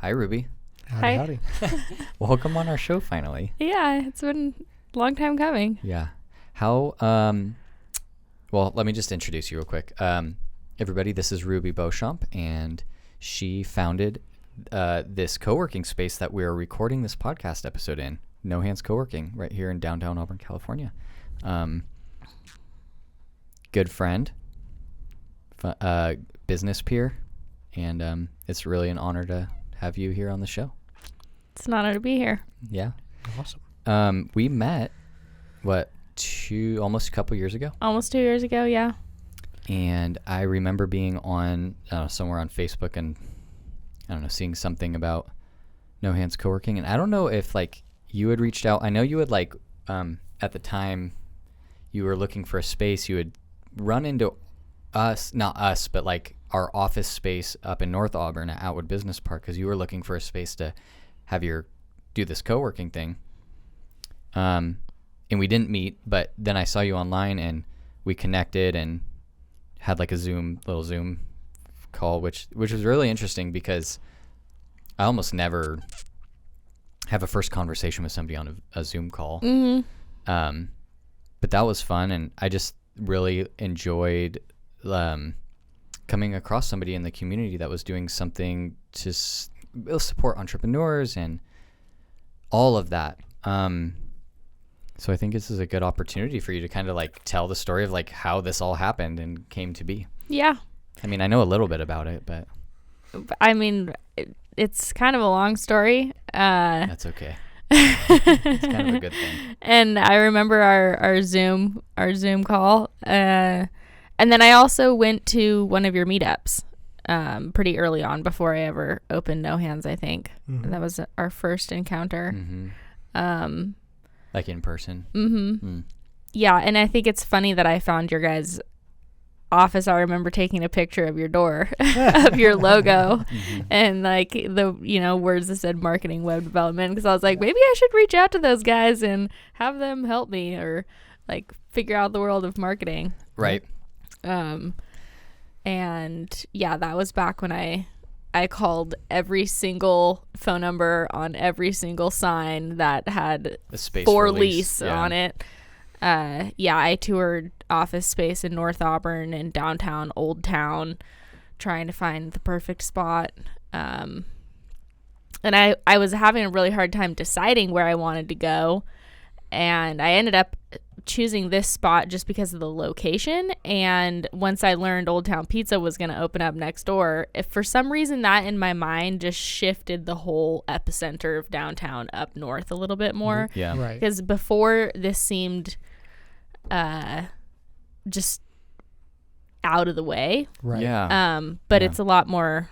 Hi, Ruby. Howdy. Welcome on our show finally. Yeah, it's been a long time coming. Yeah. How, well, let me just introduce you real quick. Everybody, this is Ruby Beauchamp, and she founded this co-working space that we're recording this podcast episode in, No Hands Coworking, right here in downtown Auburn, California. Good friend, business peer, and it's really an honor to have you here on the show. It's an honor to be here. Yeah. Awesome. We met, almost a couple years ago? Almost 2 years ago, yeah. And I remember being on somewhere on Facebook and seeing something about No Hands Coworking. And I don't know if you had reached out. I know you had at the time you were looking for a space. You would run into us, not us, but our office space up in North Auburn at Outwood Business Park, because you were looking for a space to have do this co-working thing. And we didn't meet, but then I saw you online and we connected and had a little Zoom call, which was really interesting because I almost never have a first conversation with somebody on a Zoom call. Mm-hmm. But that was fun, and I just really enjoyed coming across somebody in the community that was doing something to support entrepreneurs and all of that. So I think this is a good opportunity for you to kind of tell the story of how this all happened and came to be. Yeah. I mean, I know a little bit about it, but I mean, it's kind of a long story. that's okay. It's kind of a good thing. And I remember our Zoom call. And then I also went to one of your meetups pretty early on before I ever opened No Hands, I think. Mm-hmm. That was our first encounter. Mm-hmm. In person. Mm-hmm. Mm. Yeah, and I think it's funny that I found your guys' office. I remember taking a picture of your door, of your logo, Mm-hmm. and the words that said marketing web development, because I was like, maybe I should reach out to those guys and have them help me or figure out the world of marketing. Right. And yeah, that was back when I called every single phone number on every single sign that had A space for lease lease on it. I toured office space in North Auburn and downtown Old Town trying to find the perfect spot. And I was having a really hard time deciding where I wanted to go. And I ended up choosing this spot just because of the location. And once I learned Old Town Pizza was going to open up next door, if for some reason that in my mind just shifted the whole epicenter of downtown up north a little bit more. Yeah. Right. Because before this seemed just out of the way. Right. Yeah. But Yeah. it's a lot more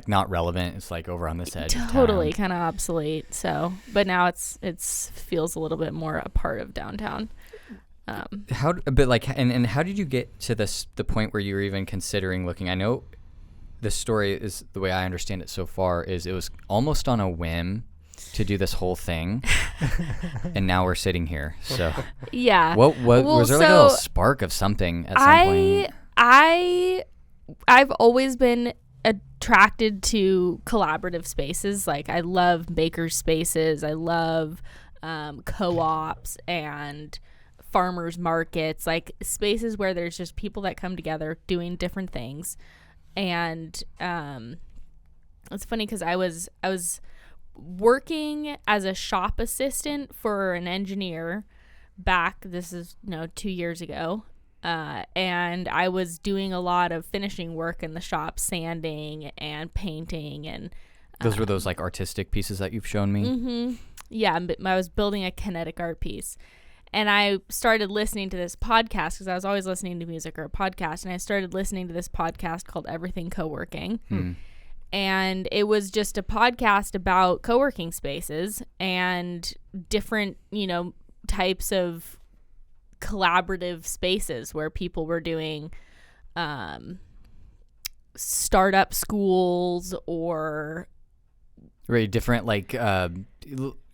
Not relevant. It's over on this edge. totally of town. kind of obsolete. So, but now it's feels a little bit more a part of downtown. And how did you get to the point where you were even considering looking? I know the story is, the way I understand it so far, is it was almost on a whim to do this whole thing, and now we're sitting here. So Yeah. what was there a little spark of something at some point? I've always been attracted to collaborative spaces. I love maker spaces. I love co-ops and farmers markets, spaces where there's just people that come together doing different things. And it's funny because I was working as a shop assistant for an engineer back, this is 2 years ago, and I was doing a lot of finishing work in the shop, sanding and painting, and Those were those artistic pieces that you've shown me. Mm-hmm. Yeah, I was building a kinetic art piece. And I started listening to this podcast because I was always listening to music or a podcast. And I started listening to this podcast called Everything Coworking. And it was just a podcast about co-working spaces and different, types of collaborative spaces where people were doing startup schools or Right, different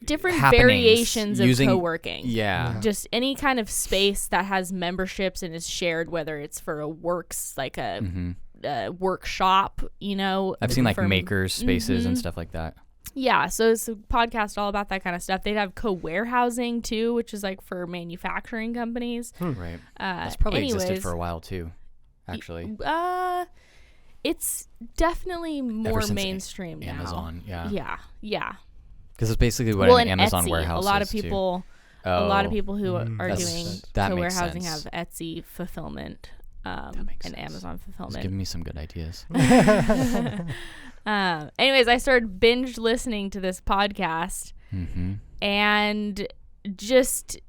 different happenings variations of using, co-working. Yeah. Just any kind of space that has memberships and is shared, whether it's for a works, workshop, you know. I've seen like makers spaces and stuff like that. Yeah, so it's a podcast all about that kind of stuff. They'd have co-warehousing too, which is like for manufacturing companies. Right. That's probably existed for a while too, actually. It's definitely more mainstream now. Amazon, yeah. Because it's basically what an Amazon Etsy. warehouse is. A lot of people who are doing co-warehousing have Etsy fulfillment and Amazon fulfillment. It's giving me some good ideas. Anyways, I started binge listening to this podcast, and just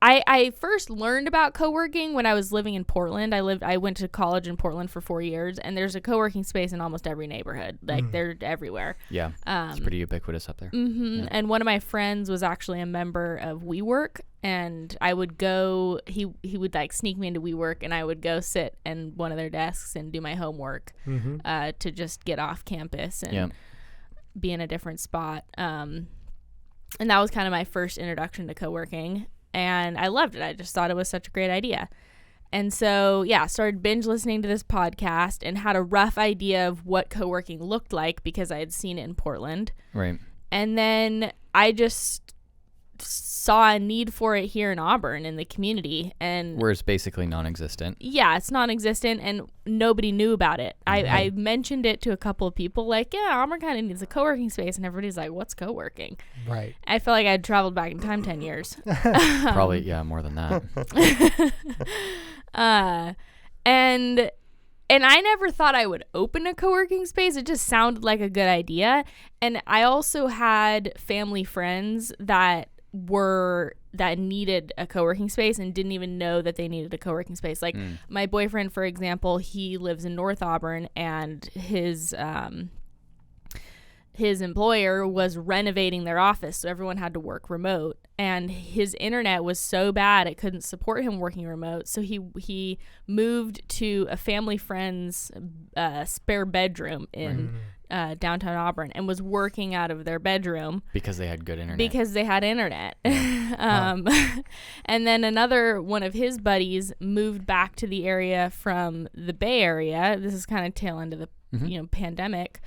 I first learned about co-working when I was living in Portland. I went to college in Portland for 4 years, and there's a co-working space in almost every neighborhood. Like they're everywhere. Yeah, it's pretty ubiquitous up there. Yeah. And one of my friends was actually a member of WeWork, and I would go. He would like sneak me into WeWork, and I would go sit in one of their desks and do my homework to just get off campus and be in a different spot. And that was kind of my first introduction to co-working. And I loved it. I just thought it was such a great idea. And so, started binge listening to this podcast and had a rough idea of what co-working looked like because I had seen it in Portland. Right. And then I just saw a need for it here in Auburn in the community. And where it's basically non-existent. Yeah, it's non-existent and nobody knew about it. I mentioned it to a couple of people like, Auburn kind of needs a co-working space. And everybody's like, what's co-working? Right. I felt like I'd traveled back in time 10 years. Probably, more than that. And I never thought I would open a co-working space. It just sounded like a good idea. And I also had family friends that needed a co-working space and didn't even know that they needed a co-working space. Like my boyfriend, for example, he lives in North Auburn, and his employer was renovating their office, so everyone had to work remote, and his internet was so bad it couldn't support him working remote, so he moved to a family friend's spare bedroom in downtown Auburn and was working out of their bedroom because they had good internet. And then another one of his buddies moved back to the area from the Bay Area. This is kind of tail end of the pandemic.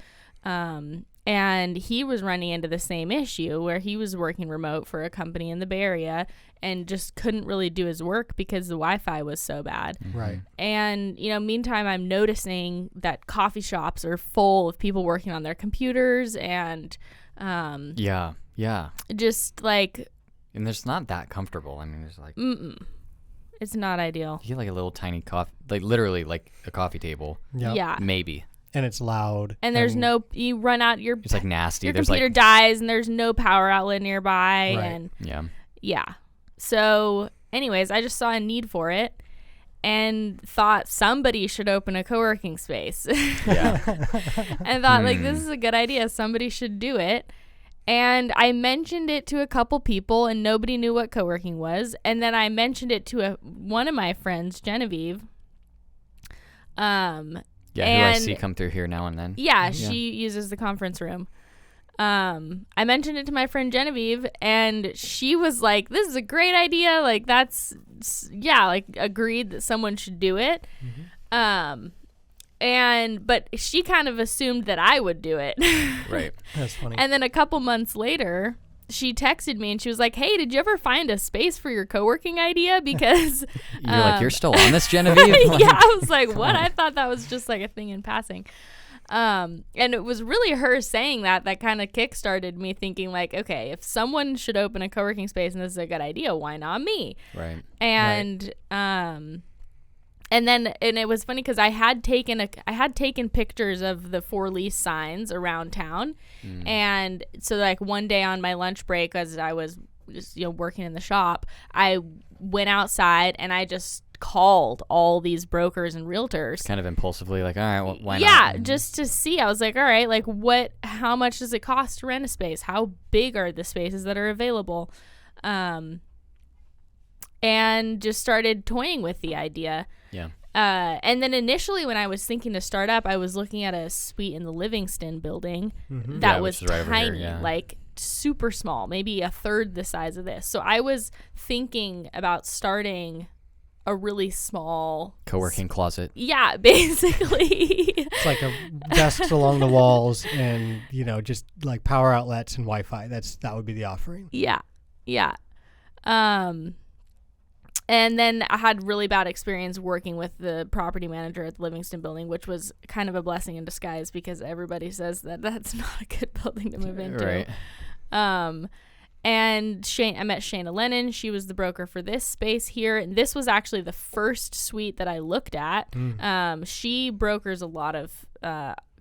And he was running into the same issue where he was working remote for a company in the Bay Area and just couldn't really do his work because the Wi-Fi was so bad. Right. And, meantime, I'm noticing that coffee shops are full of people working on their computers and just like... And it's not that comfortable. I mean, there's like... It's not ideal. You get like a little tiny coffee, like literally like a coffee table. Yep. Yeah. Maybe. And it's loud. And there's you run out it's like nasty. Your there's computer dies and there's no power outlet nearby. Right. And yeah. So anyways, I just saw a need for it and thought somebody should open a co-working space. Yeah. And thought like, this is a good idea. Somebody should do it. And I mentioned it to a couple people and nobody knew what co-working was. And then I mentioned it to one of my friends, Genevieve. Yeah, who I see come through here now and then. Yeah, she uses the conference room. I mentioned it to my friend Genevieve, and she was like, this is a great idea. Like, agreed that someone should do it. But she kind of assumed that I would do it. Right. That's funny. And then a couple months later, she texted me and she was like, hey, did you ever find a space for your co-working idea? Because you're like, you're still on this, Genevieve? Yeah, I was like, what? I thought that was just like a thing in passing. And it was really her saying that kind of kickstarted me thinking like, okay, if someone should open a co-working space and this is a good idea, why not me? Right. And and it was funny because I had taken pictures of the for lease signs around town, and so like one day on my lunch break, as I was just working in the shop, I went outside and I just called all these brokers and realtors, kind of impulsively, like, all right, well, why not? Yeah, just to see. I was like, all right, like how much does it cost to rent a space? How big are the spaces that are available? And just started toying with the idea. Yeah. And then initially when I was thinking to start up, I was looking at a suite in the Livingston building that was right tiny, here, like super small, maybe a third the size of this. So I was thinking about starting a really small co-working closet. Yeah, basically. It's like desks along the walls and, just like power outlets and Wi-Fi. That would be the offering. Yeah. And then I had really bad experience working with the property manager at the Livingston building, which was kind of a blessing in disguise because everybody says that that's not a good building to move into. Right. And I met Shayna Lennon. She was the broker for this space here. And this was actually the first suite that I looked at. She brokers a lot of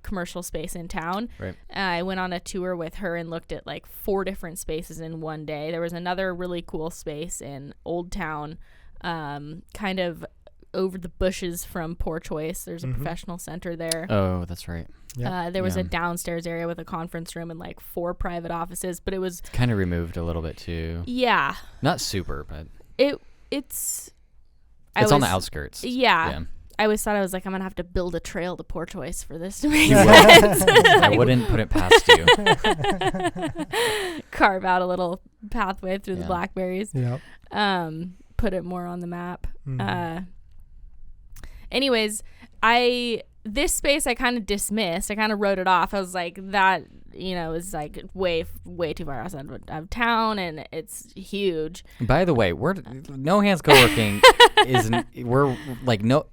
commercial space in town. Right. I went on a tour with her and looked at like 4 different spaces in one day. There was another really cool space in Old Town, kind of over the bushes from Poor Choice. There's a professional center there. Oh, that's right. There was a downstairs area with a conference room and like 4 private offices, but it was kind of removed a little bit too. Yeah. Not super, but it's on the outskirts. Yeah. I always thought I was like, I'm going to have to build a trail to Poor Choice for this to make sense. I wouldn't put it past you. Carve out a little pathway through the blackberries. Yep. Put it more on the map. Anyways, this space I kind of dismissed. I kind of wrote it off. I was like, that, is like way too far outside of town, and it's huge. By the way, No Hands Coworking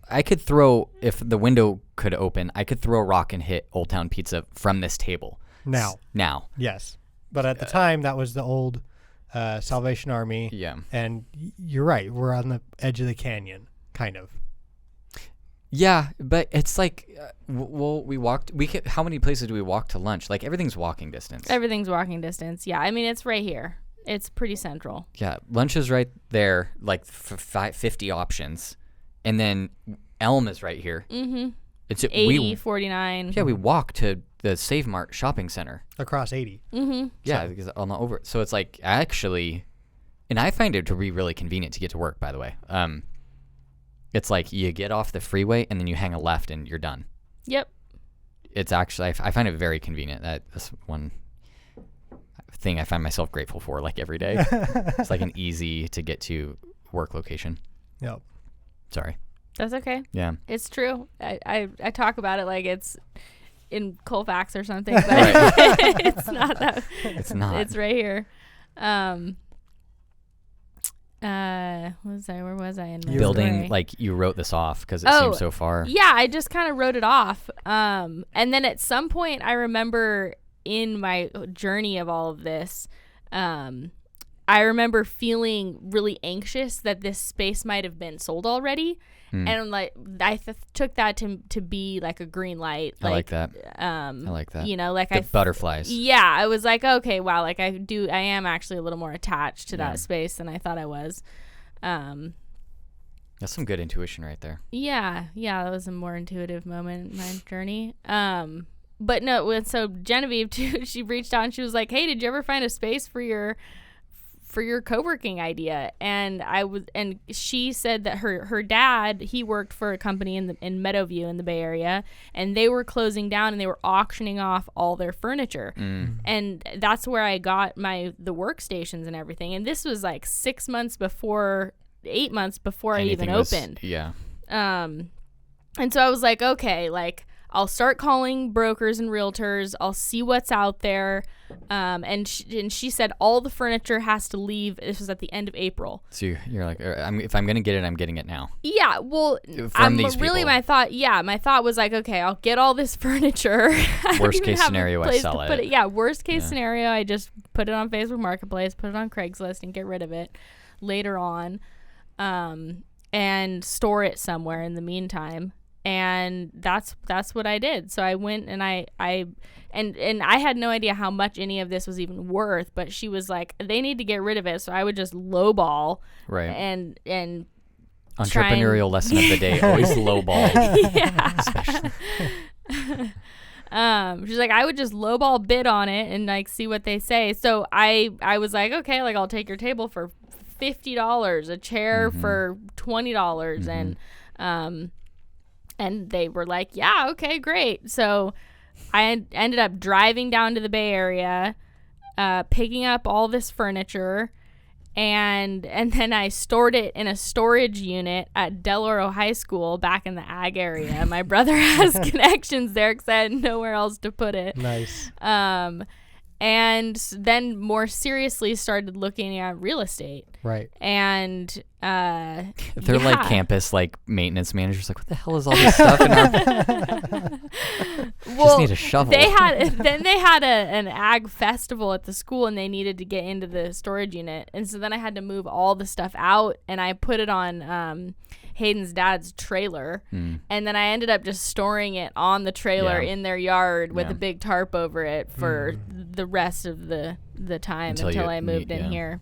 I could throw, if the window could open, I could throw a rock and hit Old Town Pizza from this table. Now. Yes. But at the time, that was the old Salvation Army. Yeah. And you're right. We're on the edge of the canyon, kind of. Yeah, but it's like, we walked. How many places do we walk to lunch? Like, everything's walking distance. Everything's walking distance. Yeah, I mean, it's right here. It's pretty central. Yeah, lunch is right there, like 50 options. And then Elm is right here. Mm-hmm. It's 80, 49. Yeah, we walk to the Save Mart shopping center. Across 80. Mm-hmm. Yeah, because on the over. So it's like, actually, and I find it to be really convenient to get to work, by the way. It's like you get off the freeway and then you hang a left and you're done. Yep. It's actually, I find it very convenient. That's one thing I find myself grateful for, like, every day. It's like an easy to get to work location. Yep. Sorry. That's okay. Yeah. It's true. I talk about it like it's in Colfax or something, but it's not that. It's not. It's right here. Where was I in my building story? Like, you wrote this off because it seemed so far. Yeah, I just kind of wrote it off. And then at some point I remember in my journey of all of this, I remember feeling really anxious that this space might have been sold already. And like I took that to be like a green light. I like that. I like that. Like the butterflies. Yeah, I was like, okay, wow, like I am actually a little more attached to that space than I thought I was. That's some good intuition right there. Yeah, that was a more intuitive moment in my journey. But no, so Genevieve too, she reached out and she was like, hey, did you ever find a space for your co-working idea? And she said that her dad, he worked for a company in Meadowview in the Bay Area, and they were closing down and they were auctioning off all their furniture. And that's where I got the workstations and everything. And this was like 8 months before I even opened. Yeah. And so I was like, okay, like I'll start calling brokers and realtors. I'll see what's out there. And she said all the furniture has to leave. This was at the end of April. So you're like, if I'm going to get it, I'm getting it now. Yeah. Well, from these people. My thought was like, okay, I'll get all this furniture. Worst case scenario, I sell it. Yeah. Worst case scenario, I just put it on Facebook Marketplace, put it on Craigslist and get rid of it later on. And store it somewhere in the meantime. And that's what I did. So I went and I had no idea how much any of this was even worth, but she was like, they need to get rid of it. So I would just lowball. Right. And entrepreneurial lesson of the day, always lowball. Yeah. She's like, I would just lowball bid on it and like see what they say. So I was like, okay, like I'll take your table for $50, a chair for $20, and they were like, yeah, okay, great. So I ended up driving down to the Bay Area, picking up all this furniture, And then I stored it in a storage unit at Delaware High School back in the ag area. My brother has connections there because I had nowhere else to put it. Nice. And then more seriously started looking at real estate. Right. And They're like campus like maintenance managers. Like, what the hell is all this stuff in our? Well, just need a shovel. They had an ag festival at the school, and they needed to get into the storage unit, and so then I had to move all the stuff out, and I put it on Hayden's dad's trailer, and then I ended up just storing it on the trailer in their yard with a big tarp over it for the rest of the time until I moved in here.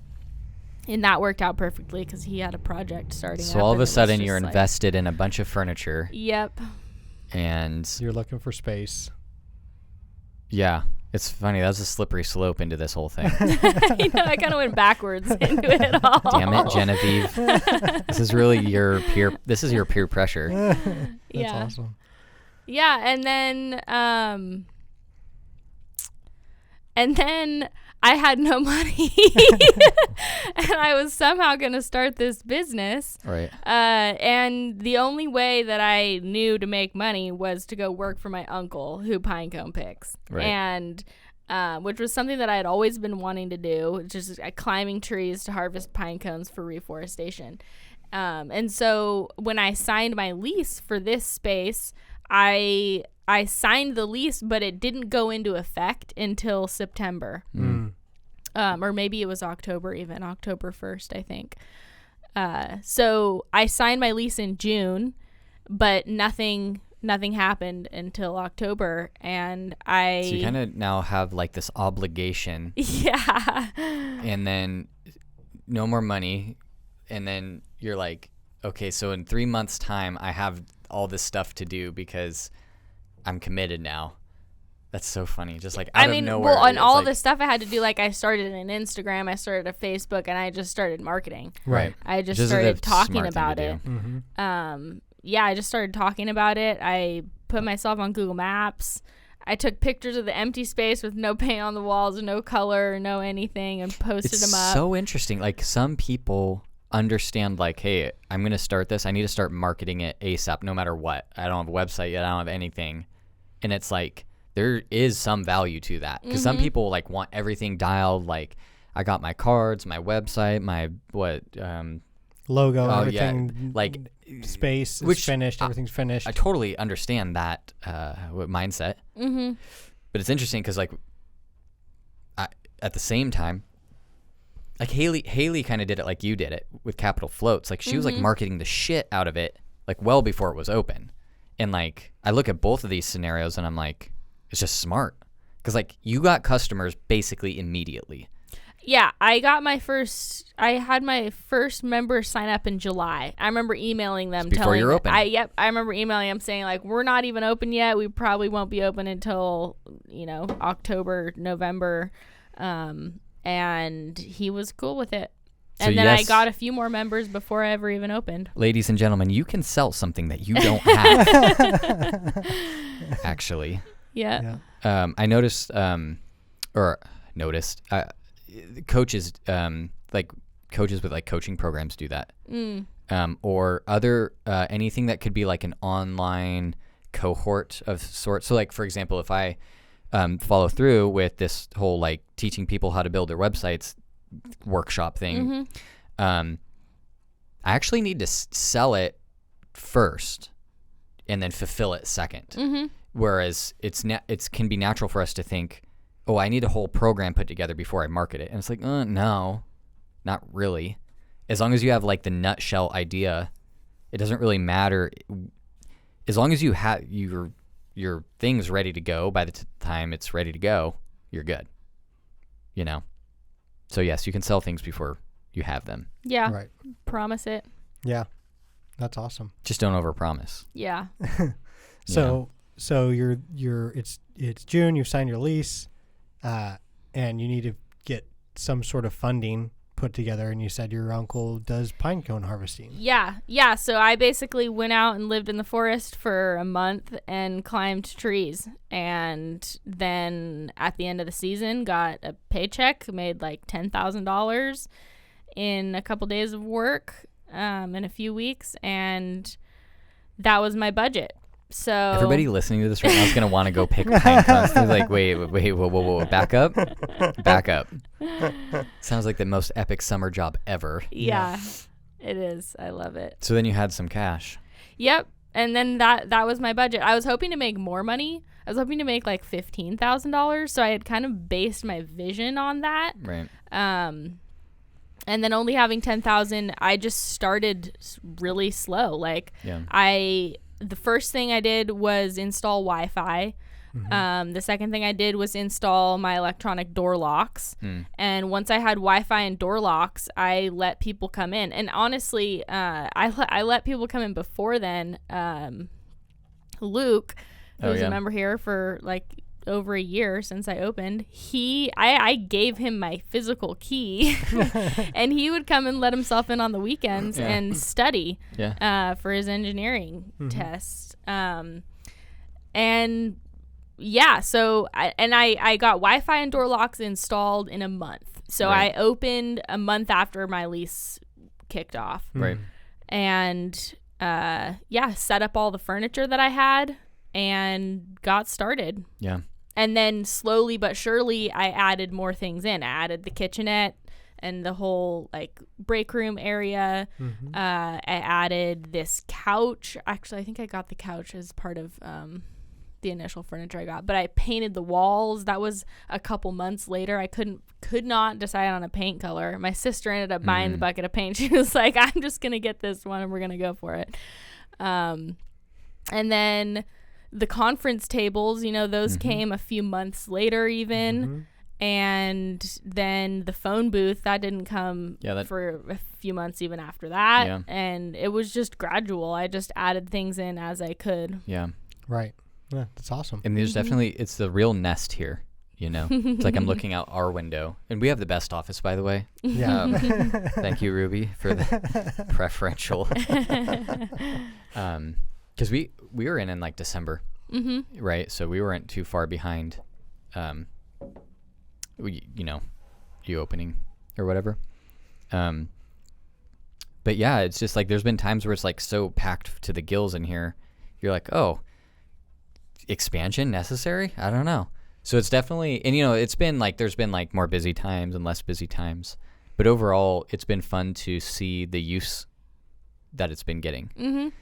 And that worked out perfectly because he had a project starting up. So all of a sudden you're invested in a bunch of furniture. Yep. And you're looking for space. Yeah. It's funny. That was a slippery slope into this whole thing. I kind of went backwards into it all. Damn it, Genevieve. This is really your peer pressure. That's awesome. Yeah. And then I had no money and I was somehow going to start this business. Right. And the only way that I knew to make money was to go work for my uncle who pinecone picks. Right. And which was something that I had always been wanting to do, just climbing trees to harvest pine cones for reforestation. And so when I signed my lease for this space, I signed the lease, but it didn't go into effect until September. Or maybe it was October 1st, I think. So I signed my lease in June, but nothing happened until October. And so you kind of now have like this obligation. Yeah. And then no more money. And then you're like, okay, so in 3 months' time, I have all this stuff to do because I'm committed now. That's so funny. Just like out of nowhere. Well, on all the stuff I had to do, like I started an Instagram, I started a Facebook, and I just started marketing. Right. I just started talking about it. Mm-hmm. Yeah, I just started talking about it. I put myself on Google Maps. I took pictures of the empty space with no paint on the walls, no color, no anything, and posted them up. It's so interesting. Like some people understand like, hey, I'm going to start this. I need to start marketing it ASAP no matter what. I don't have a website yet. I don't have anything. And it's like there is some value to that because some people like want everything dialed. Like I got my cards, my website, my logo, everything, like space is finished, everything's finished. I totally understand that mindset. But it's interesting because like at the same time, like Haley kind of did it like you did it with Capital Floats. Like she was like marketing the shit out of it like well before it was open. And like I look at both of these scenarios and I'm like, it's just smart because like you got customers basically immediately. Yeah, I had my first member sign up in July. I remember emailing them before you're open. I remember emailing them saying like, we're not even open yet. We probably won't be open until, October, November. And he was cool with it. And then I got a few more members before I ever even opened. Ladies and gentlemen, you can sell something that you don't have. Actually. Yeah. I noticed coaches like coaches with like coaching programs do that. Or other anything that could be like an online cohort of sorts. So like for example, if I follow through with this whole like teaching people how to build their websites workshop thing, I actually need to sell it first and then fulfill it second. Whereas it can be natural for us to think, oh, I need a whole program put together before I market it. And it's like, no, not really. As long as you have like the nutshell idea, it doesn't really matter. As long as you have your things ready to go by the time it's ready to go, you're good. So yes, you can sell things before you have them. Yeah. Right. Promise it. Yeah. That's awesome. Just don't overpromise. Yeah. So it's June, you've signed your lease, and you need to get some sort of funding put together, and you said your uncle does pine cone harvesting. Yeah. So I basically went out and lived in the forest for a month and climbed trees, and then at the end of the season got a paycheck, made like $10,000, in a couple days of work in a few weeks, and that was my budget. So everybody listening to this right now is going to want to go pick pine cones. They're like, wait, whoa, back up. Sounds like the most epic summer job ever. Yeah, it is. I love it. So then you had some cash. Yep. And then that was my budget. I was hoping to make more money. I was hoping to make like $15,000. So I had kind of based my vision on that. Right. And then only having 10,000, I just started really slow. Like the first thing I did was install Wi-Fi. Mm-hmm. The second thing I did was install my electronic door locks. And once I had Wi-Fi and door locks, I let people come in. And honestly, I let people come in before then. Luke, who's a member here for like over a year since I opened, I gave him my physical key and he would come and let himself in on the weekends and study for his engineering tests. So I got Wi-Fi and door locks installed in a month. So I opened a month after my lease kicked off. Right. And set up all the furniture that I had and got started. Yeah. And then slowly but surely I added more things in. I added the kitchenette and the whole like break room area. I added this couch. Actually, I think I got the couch as part of the initial furniture I got, but I painted the walls. That was a couple months later. I could not decide on a paint color. My sister ended up buying the bucket of paint. She was like, I'm just gonna get this one and we're gonna go for it. And then the conference tables, those came a few months later even. And then the phone booth, that didn't come for a few months even after that. Yeah. And it was just gradual. I just added things in as I could. Yeah. Right. Yeah, that's awesome. And there's definitely, it's the real nest here, It's like I'm looking out our window. And we have the best office, by the way. Yeah. Thank you, Ruby, for the preferential. Because we were in like December, right? So we weren't too far behind, you opening or whatever. But yeah, it's just like there's been times where it's like so packed to the gills in here. You're like, oh, expansion necessary? I don't know. So it's definitely, and it's been like there's been like more busy times and less busy times. But overall, it's been fun to see the use that it's been getting.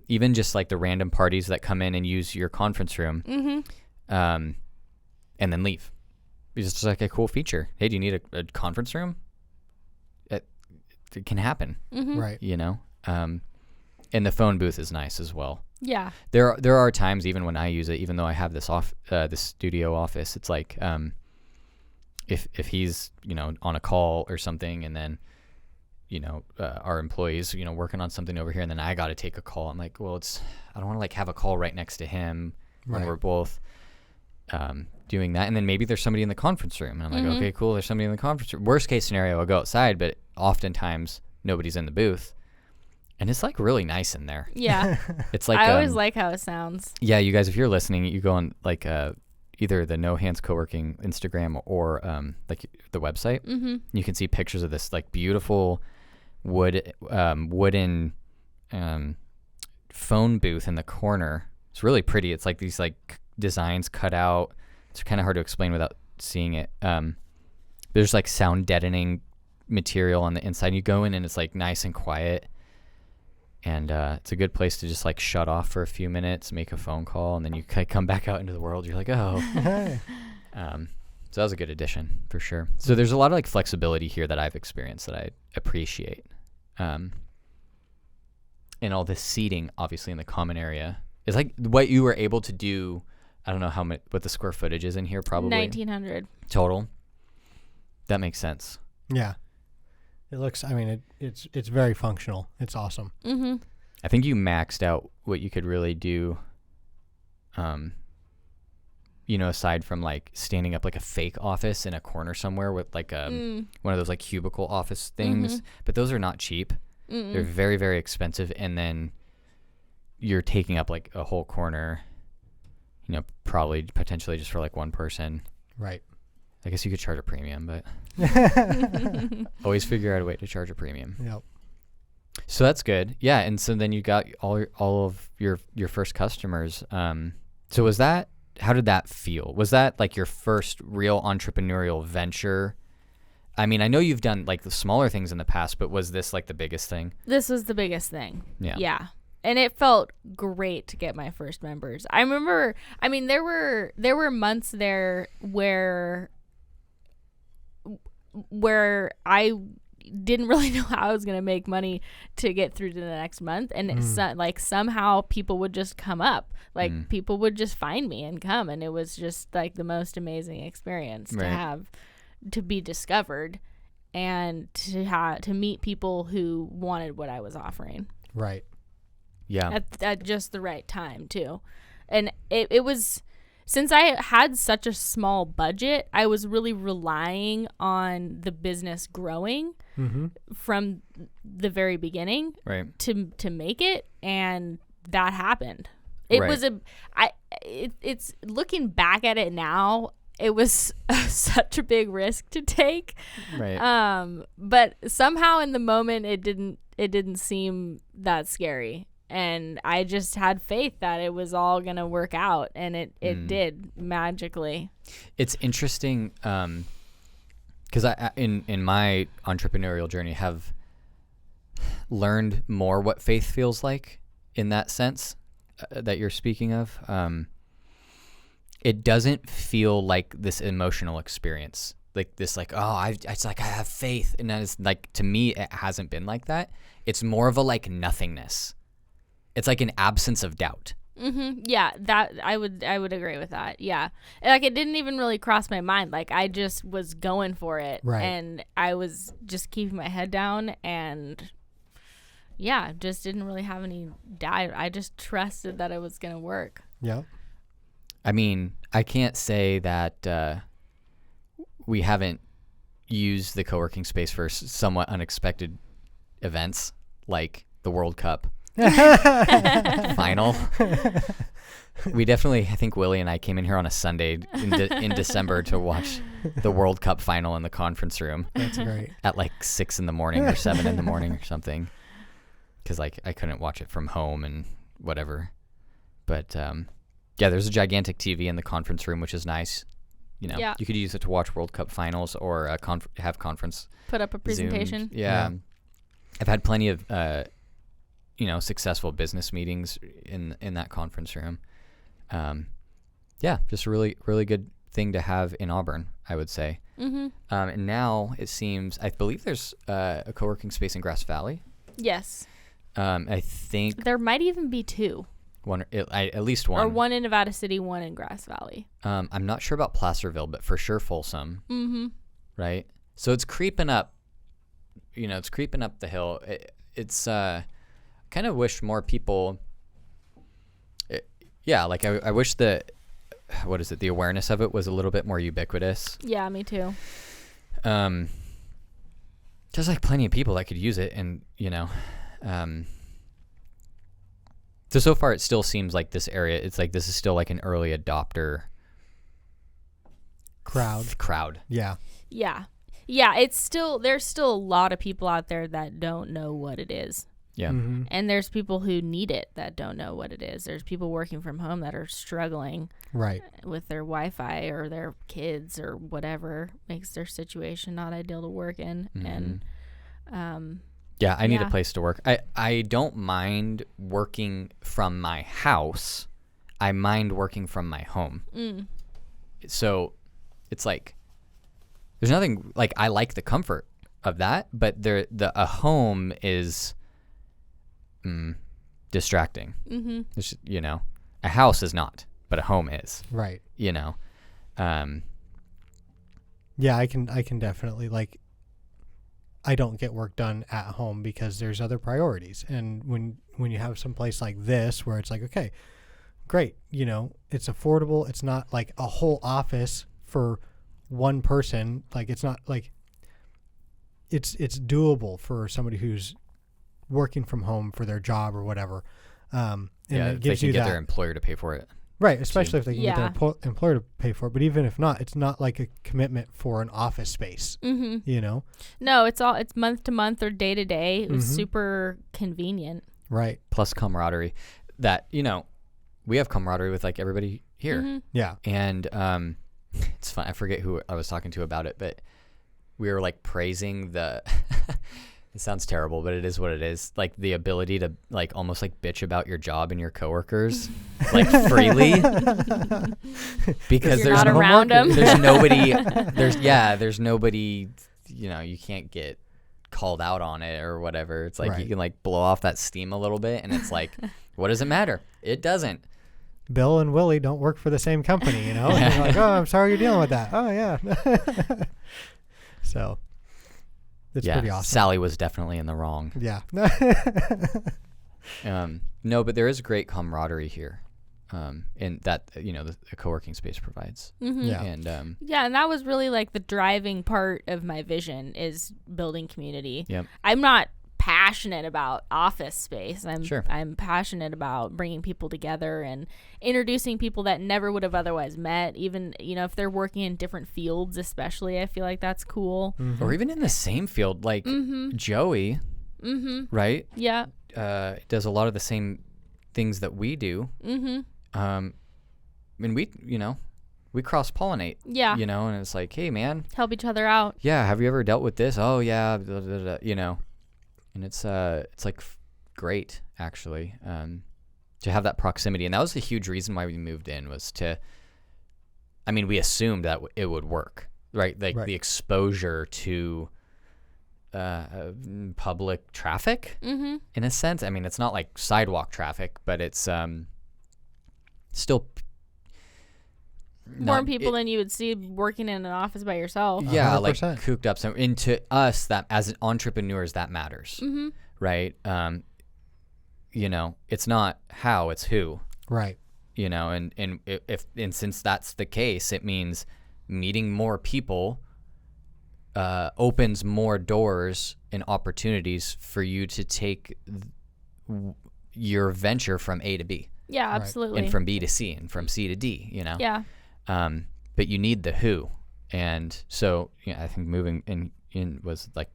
Even just like the random parties that come in and use your conference room and then leave. It's just like a cool feature. Hey, do you need a conference room? It can happen. Right. And the phone booth is nice as well. Yeah. There are times even when I use it, even though I have this this studio office, it's like if he's on a call or something, and then our employees working on something over here, and then I got to take a call. I'm like, well, I don't want to like have a call right next to him when we're both doing that. And then maybe there's somebody in the conference room, and I'm like, okay, cool, there's somebody in the conference room. Worst case scenario, I'll go outside, but oftentimes nobody's in the booth. And it's like really nice in there. Yeah. It's like I always like how it sounds. Yeah, you guys, if you're listening, you go on like either the No Hands Coworking Instagram or like the website. You can see pictures of this like beautiful wooden phone booth in the corner. It's really pretty. It's like these like designs cut out. It's kind of hard to explain without seeing it. There's like sound deadening material on the inside. You go in and it's like nice and quiet. And it's a good place to just like shut off for a few minutes, make a phone call, and then you come back out into the world. You're like, oh. So that was a good addition for sure. So there's a lot of like flexibility here that I've experienced that I appreciate. And all this seating, obviously, in the common area is like what you were able to do. I don't know what the square footage is in here, probably 1,900 total. That makes sense. Yeah. It looks, it's very functional. It's awesome. I think you maxed out what you could really do, aside from like standing up like a fake office in a corner somewhere with like one of those like cubicle office things. But those are not cheap. They're very, very expensive. And then you're taking up like a whole corner, probably potentially just for like one person. Right. I guess you could charge a premium, but always figure out a way to charge a premium. Yep. So that's good. Yeah, and so then you got all of your first customers. So was that, how did that feel? Was that like your first real entrepreneurial venture? I mean, I know you've done like the smaller things in the past, but was this like the biggest thing? This was the biggest thing. Yeah. Yeah. And it felt great to get my first members. I remember, I mean, there were months there where I didn't really know how I was going to make money to get through to the next month. And somehow people would just come up, like people would just find me and come. And it was just like the most amazing experience to have, to be discovered and to meet people who wanted what I was offering. Right. Yeah. At just the right time too. And it was, since I had such a small budget, I was really relying on the business growing from the very beginning to make it, and that happened. It was it's looking back at it now, it was such a big risk to take. Right. But somehow in the moment it didn't seem that scary. And I just had faith that it was all going to work out, and it did magically. It's interesting because I in my entrepreneurial journey have learned more what faith feels like in that sense that you're speaking of. It doesn't feel like this emotional experience, like this, like, it's like I have faith, and that is like, to me, it hasn't been like that. It's more of a like nothingness. It's like an absence of doubt. Yeah, that I would agree with that. Yeah, like it didn't even really cross my mind. Like I just was going for it, and I was just keeping my head down, and yeah, just didn't really have any doubt. I just trusted that it was gonna work. Yeah. I mean, I can't say that we haven't used the co-working space for somewhat unexpected events like the World Cup final. We definitely, I think Willie and I came in here on a Sunday in December to watch the World Cup final in the conference room. That's great. At like 6 a.m. or 7 a.m. or something, because like I couldn't watch it from home and whatever. But yeah, there's a gigantic TV in the conference room, which is nice. You know, you could use it to watch World Cup finals or have conference. Put up a presentation. Yeah. I've had plenty of successful business meetings in that conference room. Yeah, just a really, really good thing to have in Auburn, I would say. And now it seems, I believe there's a co-working space in Grass Valley. Yes. I think there might even be two. At least one. Or one in Nevada City, one in Grass Valley. I'm not sure about Placerville, but for sure Folsom. Right? So it's creeping up. It's creeping up the hill. It's kind of wish more people. I wish the awareness of it was a little bit more ubiquitous. Yeah, me too. There's like plenty of people that could use it, and so far it still seems like this area, it's like this is still like an early adopter crowd. Yeah. It's still, there's still a lot of people out there that don't know what it is. Yeah. And there's people who need it that don't know what it is. There's people working from home that are struggling with their Wi-Fi or their kids or whatever makes their situation not ideal to work in. And I need a place to work. I don't mind working from my house. I mind working from my home. So it's like there's nothing, like, I like the comfort of that, but a home is distracting. It's, a house is not, but a home is. Right. Yeah, I can definitely, like, I don't get work done at home because there's other priorities. And when you have some place like this where it's like, okay, great, it's affordable. It's not like a whole office for one person. Like, it's not like it's doable for somebody who's working from home for their job or whatever. And it gives they can you get that, their employer to pay for it. Right, especially if they can get Yeah. their employer to pay for it. But even if not, it's not like a commitment for an office space. Mm-hmm. You know? No, it's month to month or day to day. It was Mhm. super convenient. Right. Plus camaraderie. That, we have camaraderie with like everybody here. Mm-hmm. Yeah. And it's fun. I forget who I was talking to about it, but we were like praising the it sounds terrible, but it is what it is. Like the ability to like almost like bitch about your job and your coworkers like freely because You're there's not around them. there's nobody there's nobody, you can't get called out on it or whatever. It's like Right. you can like blow off that steam a little bit and it's like what does it matter? It doesn't. Bill and Willie don't work for the same company, And you're like, oh, I'm sorry you're dealing with that. Oh, yeah. So it's pretty awesome. Sally was definitely in the wrong. Yeah. No, but there is great camaraderie here, and that the co-working space provides. Mm-hmm. Yeah. And Yeah, and that was really like the driving part of my vision is building community. Yep. I'm not passionate about office space. Sure. I'm passionate about bringing people together and introducing people that never would have otherwise met, even if they're working in different fields, especially. I feel like that's cool. Mhm. or even in the same field, like Joey, right? Yeah. Does a lot of the same things that we do. And we cross-pollinate. Yeah. And it's like, hey, man, Help each other out. yeah, have you ever dealt with this? Oh, yeah, blah, blah, blah, and it's like great actually to have that proximity, and that was a huge reason why we moved in was we assumed that it would work, right? Like Right. the exposure to public traffic Mm-hmm. in a sense. It's not like sidewalk traffic, but it's still More people than you would see working in an office by yourself. yeah, like 100%. cooped up. So, and to us, that as entrepreneurs, that matters, Mm-hmm. right? It's not how, it's who, Right. and since that's the case, it means meeting more people opens more doors and opportunities for you to take your venture from A to B Yeah, Right. absolutely. and from B to C and from C to D, Yeah. But you need the who. And so, I think moving in was like,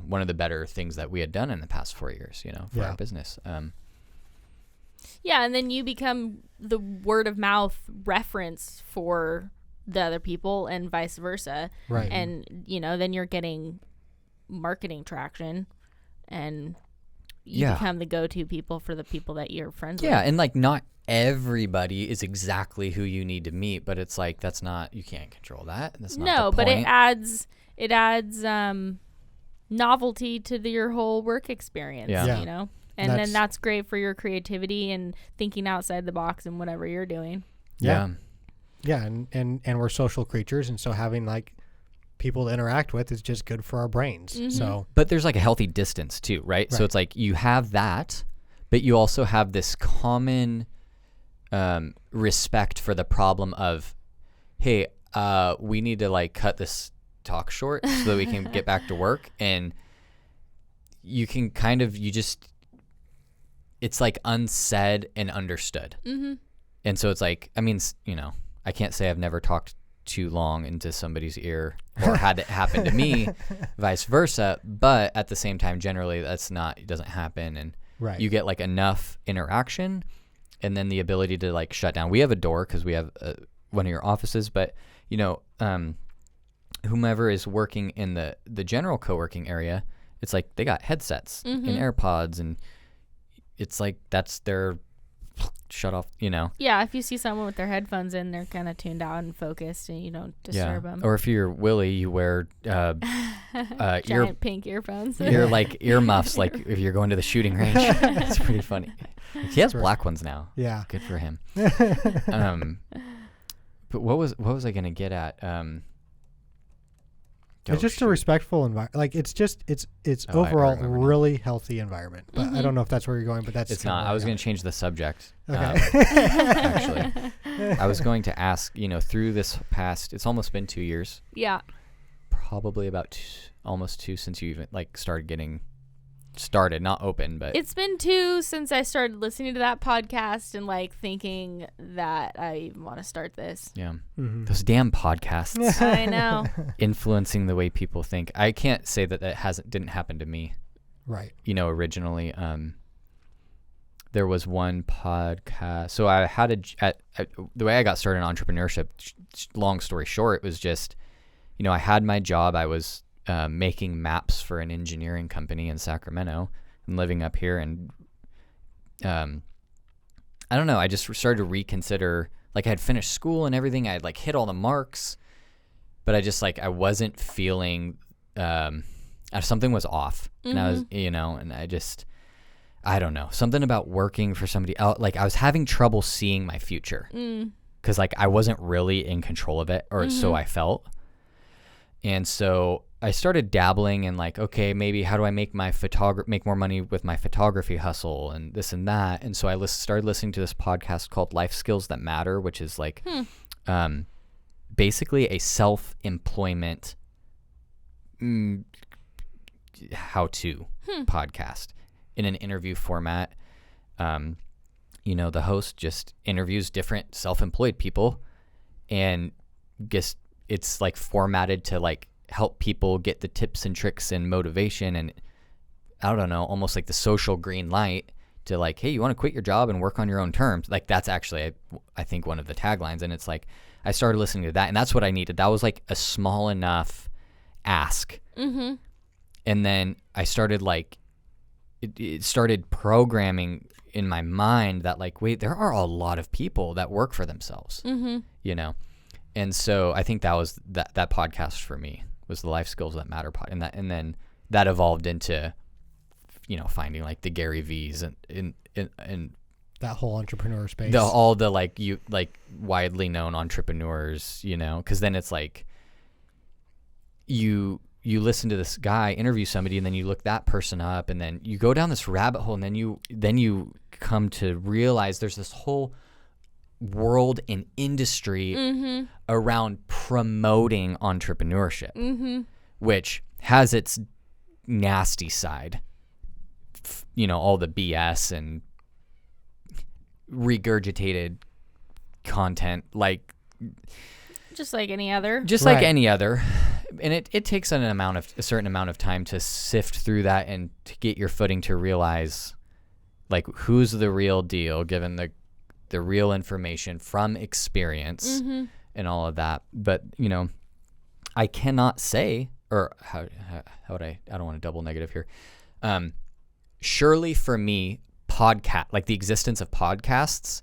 one of the better things that we had done in the past 4 years, for Yeah. our business. Yeah, and then you become the word of mouth reference for the other people and vice versa. Right. And, then you're getting marketing traction and you Yeah. become the go-to people for the people that you're friends Yeah, with. and like not everybody is exactly who you need to meet, but it's like you can't control that. That's not No, the but point. it adds novelty to your whole work experience, Yeah. Yeah. And That's- then that's great for your creativity and thinking outside the box and whatever you're doing. Yeah. Yeah. And we're social creatures. And so having like people to interact with is just good for our brains. Mhm. So, But there's like a healthy distance too, right? So Right. it's like you have that, but you also have this common respect for the problem of, hey, we need to like cut this talk short so that we can get back to work. And you can it's like unsaid and understood. Mm-hmm. And so it's like, I can't say I've never talked too long into somebody's ear or had it happen to me, vice versa. But at the same time, generally it doesn't happen. And right. you get like enough interaction and then the ability to like shut down. We have a door because we have one of your offices, but whomever is working in the general co-working area, it's like they got headsets and AirPods, and it's like that's their shut off, Yeah, if you see someone with their headphones in, they're kind of tuned out and focused, and you don't disturb them. Or if you're Willie, you wear Giant pink earphones. you're like earmuffs, like if you're going to the shooting range. It's pretty funny. He has black ones now. Yeah. Good for him. But what was I gonna get at? It's just a respectful environment. Like it's Oh, I overall remember now. really healthy environment. But I don't know if that's where you're going. But that's It's kinda not. where I was I'm going to change the subject. Okay. Actually, I was going to ask. Through this past, it's almost been 2 years. Yeah. Probably about almost 2 since you even like started getting started, not open, but It's been 2 since I started listening to that podcast and like thinking that I want to start this. yeah, Mm-hmm. those damn podcasts I know. influencing the way people think. I can't say that didn't happen to me. Right. Originally, there was one podcast. So I had the way I got started in entrepreneurship, long story short, was just, I had my job. I was making maps for an engineering company in Sacramento and living up here. And I don't know, I just started to reconsider, like I had finished school and everything. I had like hit all the marks, but I just like, I wasn't feeling, something was off. And I was, and I don't know, something about working for somebody else. Like I was having trouble seeing my future because like I wasn't really in control of it, or so I felt. And so I started dabbling in like, okay, maybe how do I make make more money with my photography hustle and this and that. And so I started listening to this podcast called Life Skills That Matter, which is like basically a self-employment how-to podcast in an interview format. The host just interviews different self-employed people, and just it's like formatted to like help people get the tips and tricks and motivation, and I don't know, almost like the social green light to like, hey, you want to quit your job and work on your own terms. Like that's actually, I think, one of the taglines. And it's like, I started listening to that, and that's what I needed. That was like a small enough ask. Mm-hmm. And then I started like, it started programming in my mind that like, wait, there are a lot of people that work for themselves, And so I think that was that podcast for me was the Life Skills That Matter and then that evolved into, finding like the Gary V's and that whole entrepreneur space. all the like widely known entrepreneurs, because then it's like you listen to this guy interview somebody, and then you look that person up, and then you go down this rabbit hole, and then you come to realize there's this whole world and industry around promoting entrepreneurship, which has its nasty side, all the BS and regurgitated content, like just like any other. Like any other. And it takes a certain amount of time to sift through that and to get your footing to realize like who's the real deal, given the real information from experience and all of that. But, I cannot say, or how would I don't want to double negative here. Surely for me, like the existence of podcasts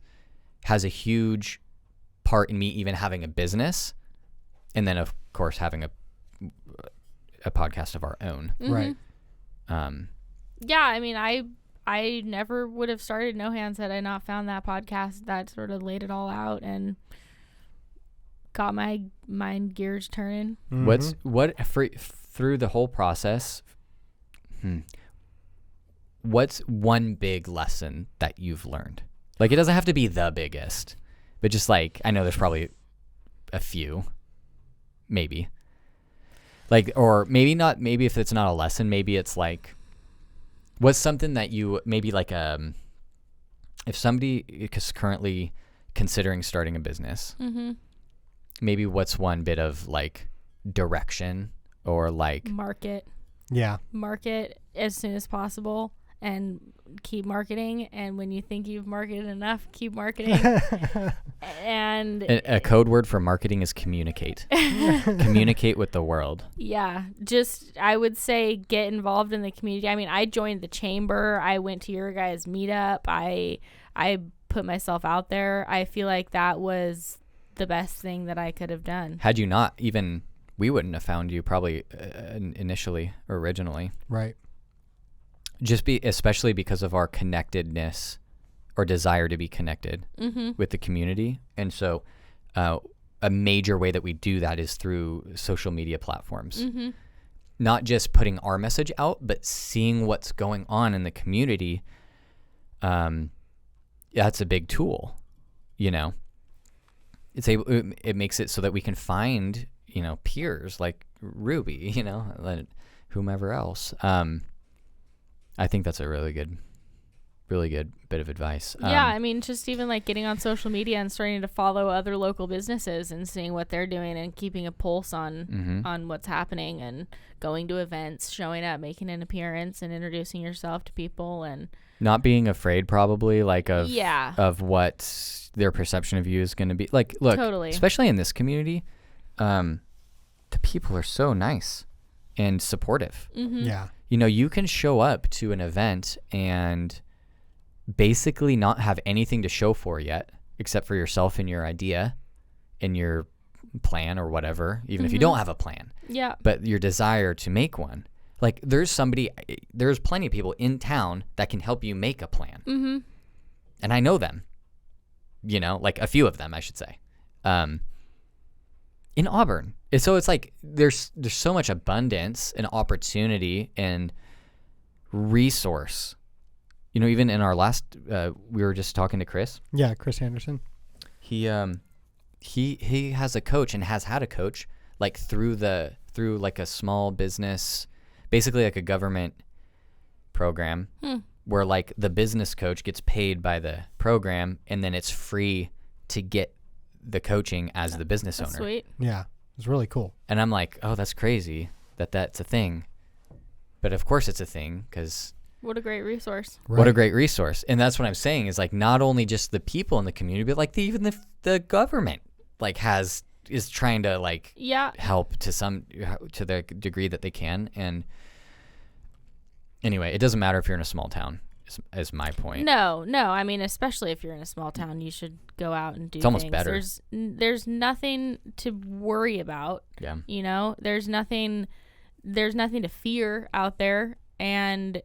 has a huge part in me even having a business, and then of course having a podcast of our own. Right. Yeah, I mean, I never would have started No Hands had I not found that podcast that sort of laid it all out and got my mind gears turning. Through the whole process, what's one big lesson that you've learned? Like, it doesn't have to be the biggest, but just like, I know there's probably a few, maybe. Like, or maybe not, maybe if it's not a lesson, maybe it's like, what's something that you, maybe like, if somebody is currently considering starting a business, maybe what's one bit of like direction or like market as soon as possible and keep marketing, and when you think you've marketed enough, keep marketing. And a code word for marketing is communicate. Communicate with the world. Yeah, just I would say get involved in the community. I mean, I joined the chamber, I went to your guys' meetup, I put myself out there. I feel like that was the best thing that I could have done. Had you not, even we wouldn't have found you probably initially or originally. Right. Especially because of our connectedness or desire to be connected with the community. And so a major way that we do that is through social media platforms. Not just putting our message out, but seeing what's going on in the community. That's a big tool, it makes it so that we can find, peers like Ruby, whomever else. I think that's a really good bit of advice. Yeah, I mean, just even like getting on social media and starting to follow other local businesses and seeing what they're doing and keeping a pulse on what's happening and going to events, showing up, making an appearance and introducing yourself to people and not being afraid probably like Yeah. of what their perception of you is going to be. Like, look, Totally. especially in this community, the people are so nice and supportive. Yeah. You know, you can show up to an event and basically not have anything to show for yet except for yourself and your idea and your plan or whatever, even if you don't have a plan. Yeah. But your desire to make one. Like, there's plenty of people in town that can help you make a plan. Mm-hmm. And I know them, you know, like a few of them, I should say, in Auburn. And so it's like there's so much abundance and opportunity and resource. You know, even in our last, we were just talking to Chris. Yeah, Chris Anderson. He has a coach and has had a coach like through like a small business, basically like a government program where like the business coach gets paid by the program and then it's free to get the coaching as the business owner. Sweet. Yeah, it's really cool. And I'm like, oh, that's crazy that's a thing. But of course it's a thing because What a great resource. Right. what a great resource. And that's what I'm saying is like not only just the people in the community, but like even the government like is trying to like Yeah. help to the degree that they can. And anyway, it doesn't matter if you're in a small town is my point. No. I mean, especially if you're in a small town, you should go out and do It's almost things. better. There's nothing to worry about. Yeah. You know, there's nothing to fear out there, and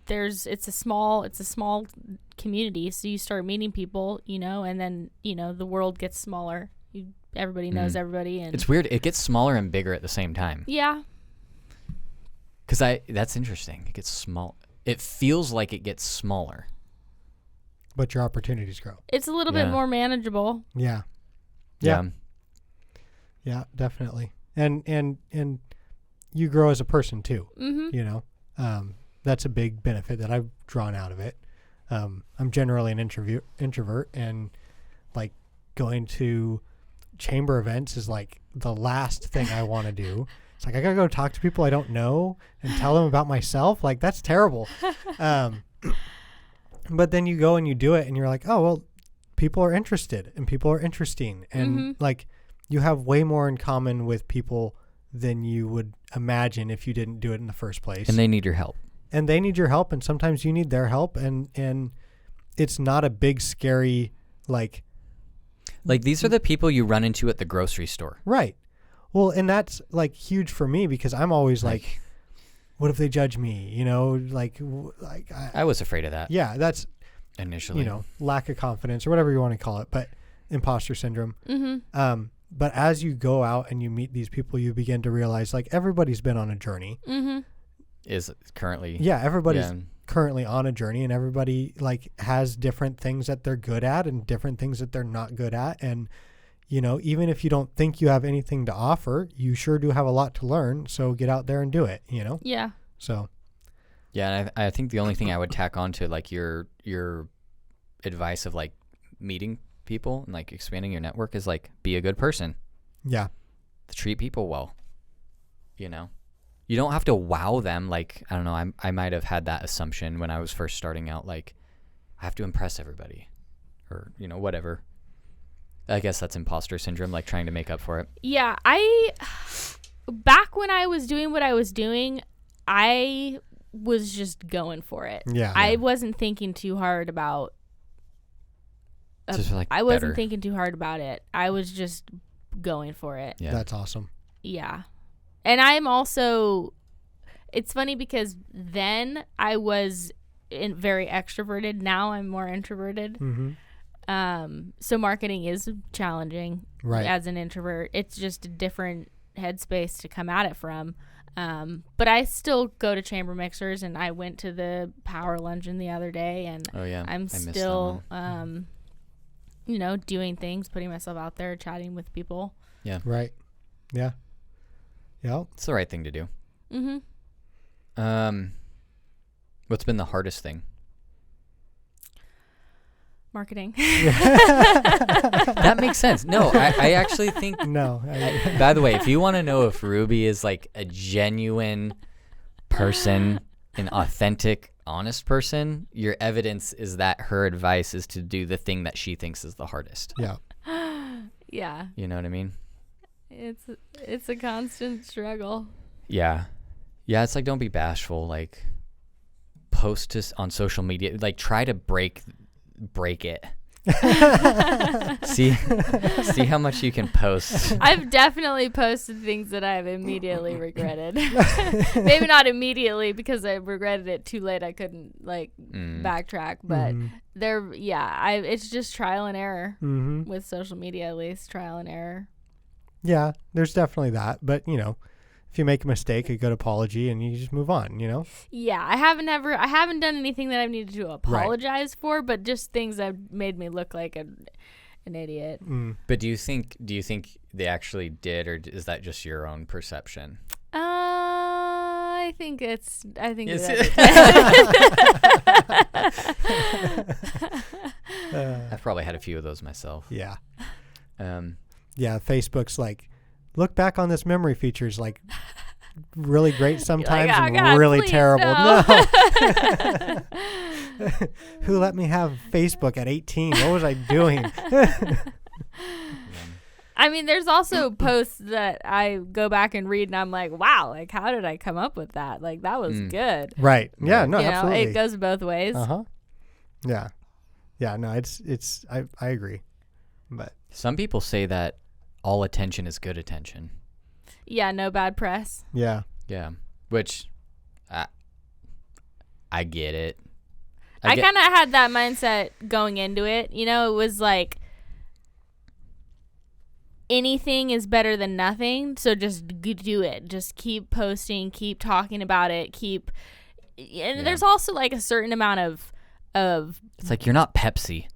it's a small community, so you start meeting people, you know, and then, you know, the world gets smaller. Everybody knows everybody, and It's weird. It gets smaller and bigger at the same time. yeah. Cuz that's interesting. It gets small. It feels like it gets smaller. But your opportunities grow. It's a little Yeah. bit more manageable. Yeah. Yeah. Yeah, definitely. And you grow as a person too. Mm-hmm. You know, that's a big benefit that I've drawn out of it. I'm generally an introvert, and like going to chamber events is like the last thing I want to do. It's like I gotta go talk to people I don't know and tell them about myself. Like that's terrible. But then you go and you do it, and you're like, oh well, people are interested and people are interesting, and like you have way more in common with people than you would imagine if you didn't do it in the first place. And they need your help. And they need your help, and sometimes you need their help, and it's not a big scary like these are the people you run into at the grocery store. right. Well, and that's like huge for me because I'm always like what if they judge me? You know, I was afraid of that yeah, that's initially. you know, lack of confidence or whatever you want to call it, but imposter syndrome. Mm-hmm. But as you go out and you meet these people, you begin to realize like everybody's been on a journey. Mm-hmm. Is currently Yeah, everybody's yeah. currently on a journey, and everybody like has different things that they're good at and different things that they're not good at. And, you know, even if you don't think you have anything to offer, you sure do have a lot to learn. So get out there and do it, you know? Yeah. So, Yeah, and I think the only thing I would tack on to like your advice of like meeting people and like expanding your network is like be a good person. yeah. Treat people well. You know, you don't have to wow them. Like, I don't know, I might have had that assumption when I was first starting out. Like, I have to impress everybody, or you know, whatever. I guess that's imposter syndrome, like trying to make up for it. Yeah. Back when I was doing what I was doing, I was just going for it. Yeah. I wasn't thinking too hard about. Just like I wasn't better. thinking too hard about it. I was just going for it. Yeah. That's awesome. Yeah. And I'm also, it's funny because then I was very extroverted. Now I'm more introverted. Mm-hmm. So marketing is challenging Right. as an introvert. It's just a different headspace to come at it from. But I still go to chamber mixers, and I went to the power luncheon the other day, and Oh yeah. I'm I missed that still, one. you know, doing things, putting myself out there, chatting with people. Right. Yeah. Yeah. It's the right thing to do. Mm-hmm. What's been the hardest thing? Marketing. That makes sense. No, I actually think. No. By the way, if you want to know if Ruby is like a genuine person, an authentic, honest person, your evidence is that her advice is to do the thing that she thinks is the hardest. Yeah. Yeah. You know what I mean? It's a constant struggle. Yeah. Yeah, it's like, don't be bashful. Like, post on social media. Like, try to break it. see how much you can post. I've definitely posted things that I've immediately regretted. Maybe not immediately because I regretted it too late. I couldn't backtrack, but it's just trial and error with social media, at least trial and error. Yeah, there's definitely that, but if you make a mistake, a good apology, and you just move on, Yeah, I haven't done anything that I've needed to apologize for, but just things that made me look like an idiot. But do you think they actually did, or is that just your own perception? I think I've probably had a few of those myself. Yeah. Yeah, Facebook's like, look back on this memory features, like really great sometimes like, and God, really terrible. No. No. Who let me have Facebook at 18? What was I doing? I mean, there's also posts that I go back and read and I'm like, wow, like how did I come up with that? Like that was good. Right. Yeah, no, you absolutely. know, it goes both ways. Uh-huh. Yeah. Yeah, no, it's I agree. But some people say that all attention is good attention. Yeah, no bad press. Yeah. Yeah. Which I get it. I kind of had that mindset going into it. You know, it was like anything is better than nothing. So just do it. Just keep posting, keep talking about it, there's also like a certain amount of it's like you're not Pepsi.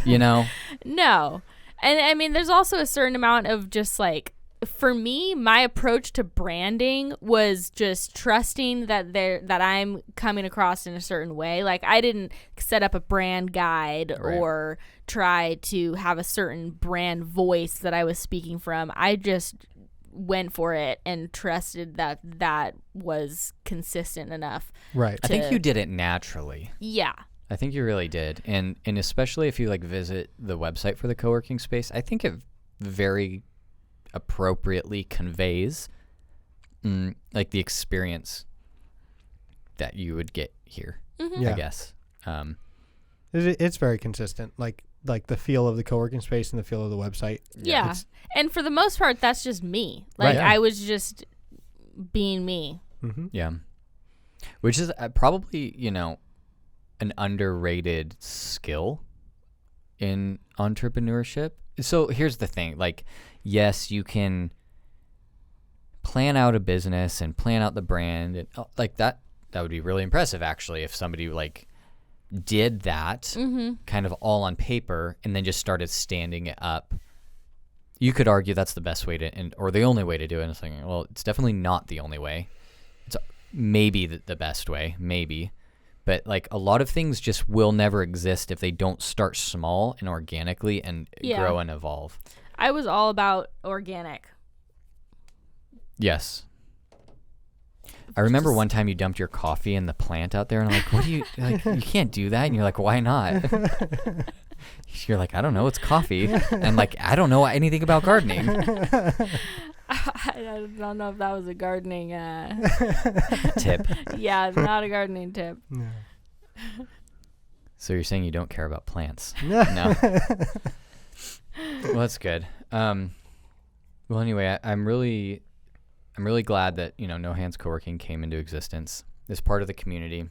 You know? No. And I mean, there's also a certain amount of just like, for me, my approach to branding was just trusting that I'm coming across in a certain way. Like I didn't set up a brand guide or try to have a certain brand voice that I was speaking from. I just went for it and trusted that was consistent enough. Right. I think you did it naturally. Yeah. I think you really did. And especially if you like visit the website for the co-working space, I think it very appropriately conveys like the experience that you would get here, I guess. It's very consistent. Like the feel of the co-working space and the feel of the website. Yeah. And for the most part, that's just me. Like I was just being me. Mm-hmm. Yeah. Which is probably, an underrated skill in entrepreneurship. So here's the thing, like, yes, you can plan out a business and plan out the brand and like that would be really impressive actually if somebody like did that kind of all on paper and then just started standing it up. You could argue that's the best way to, or the only way to do it. And it's like, well, it's definitely not the only way. It's maybe the best way, maybe. But like a lot of things just will never exist if they don't start small and organically and grow and evolve. I was all about organic. Yes. I remember one time you dumped your coffee in the plant out there and I'm like, what do you, like, you can't do that. And you're like, why not? You're like, I don't know, it's coffee. And like, I don't know anything about gardening. I don't know if that was a gardening tip. Yeah, not a gardening tip. No. So you're saying you don't care about plants? No. Well, that's good. Well, anyway, I'm really glad that No Hands Coworking came into existence as part of the community,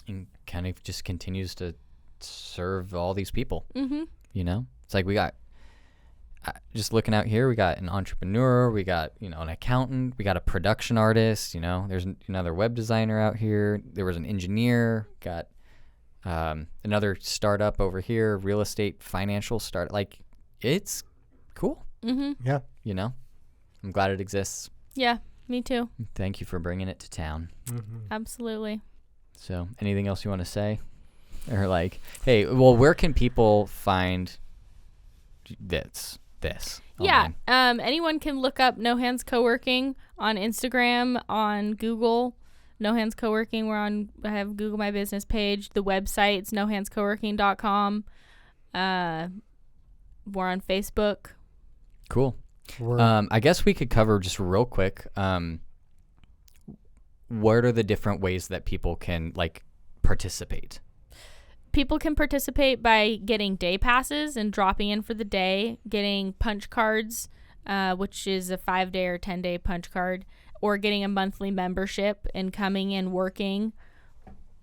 and kind of just continues to serve all these people. Mm-hmm. It's like we got. Just looking out here, we got an entrepreneur, we got, an accountant, we got a production artist, there's another web designer out here, there was an engineer, got another startup over here, real estate, financial start. Like, it's cool. Mm-hmm. Yeah. I'm glad it exists. Yeah, me too. Thank you for bringing it to town. Mm-hmm. Absolutely. So, anything else you want to say? Or like, hey, well, where can people find this? Yeah. online? Anyone can look up No Hands Coworking on Instagram, on Google. No Hands Coworking. I have Google My Business page. The website's nohandscoworking.com. We're on Facebook. Cool. I guess we could cover just real quick. What are the different ways that people can like participate? People can participate by getting day passes and dropping in for the day, getting punch cards, which is a 5-day or 10-day punch card, or getting a monthly membership and coming and working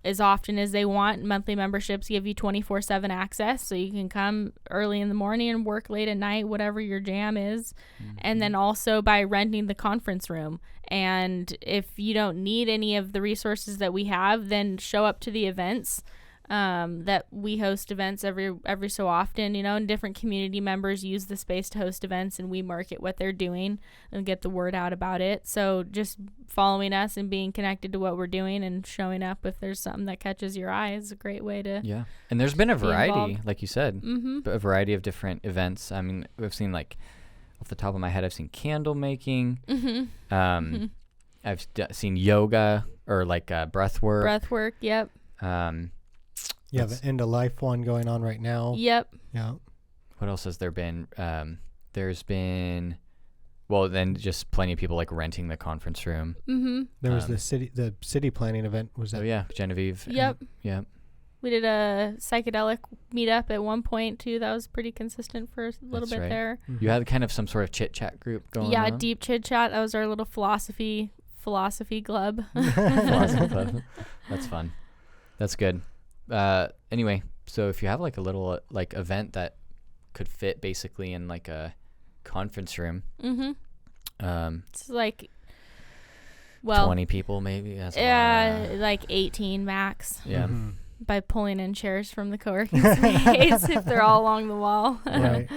as often as they want. Monthly memberships give you 24/7 access, so you can come early in the morning and work late at night, whatever your jam is. And then also by renting the conference room. And if you don't need any of the resources that we have, then show up to the events. That we host events every so often, and different community members use the space to host events, and we market what they're doing and get the word out about it. So just following us and being connected to what we're doing and showing up if there's something that catches your eye is a great way to. Yeah. And there's been a variety, involved. like you said, Mm-hmm. a variety of different events. I mean, we've seen like off the top of my head, I've seen candle making. Mm-hmm. I've seen yoga or like breath work. Breath work. Yep. You have an end of life one going on right now. Yep. Yeah. What else has there been? There's been, well, then just plenty of people like renting the conference room. Mm-hmm. There was the city planning event. Was that? Oh yeah, Genevieve. Yep. Yep. We did a psychedelic meetup at one point too. That was pretty consistent for a little That's bit right. there. Mhm. You had kind of some sort of chit chat group going Yeah, on. deep chit chat. That was our little philosophy club. Philosophy club. That's fun. That's good. Anyway, so if you have like a little like event that could fit basically in like a conference room, Mm-hmm. It's like, well, 20 people maybe. That's a lot. like 18 max Yeah. Mhm. by pulling in chairs from the co-working space if they're all along the wall. Right.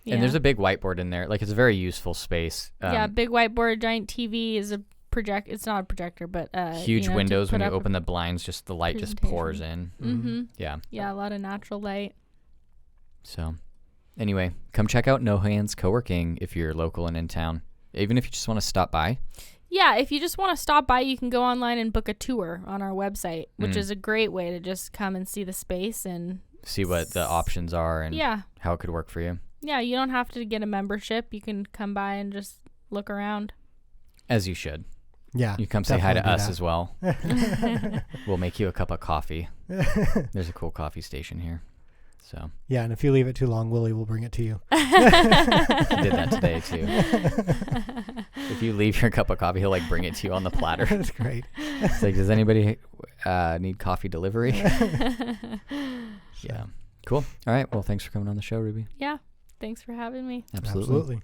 Yeah. And there's a big whiteboard in there. Like it's a very useful space. Yeah, big whiteboard, giant TV is a project. It's not a projector, but Huge to windows. When put you up open the blinds, just the light just pours in. Mm-hmm. Yeah. Yeah, a lot of natural light. So anyway, come check out No Hands Coworking if you're local and in town. Even if you just want to stop by. Yeah, if you just want to stop by, you can go online and book a tour on our website, which is a great way to just come and see the space and See what the options are and yeah. how it could work for you. Yeah, you don't have to get a membership. You can come by and just look around. As you should. Yeah. You come say hi to definitely us do as well. We'll make you a cup of coffee. There's a cool coffee station here. So Yeah, and if you leave it too long, Willie will bring it to you. I did that today too. If you leave your cup of coffee, he'll like bring it to you on the platter. That's great. It's like, does anybody need coffee delivery? Yeah. Cool. All right. Well, thanks for coming on the show, Ruby. Yeah, thanks for having me. Absolutely. Absolutely.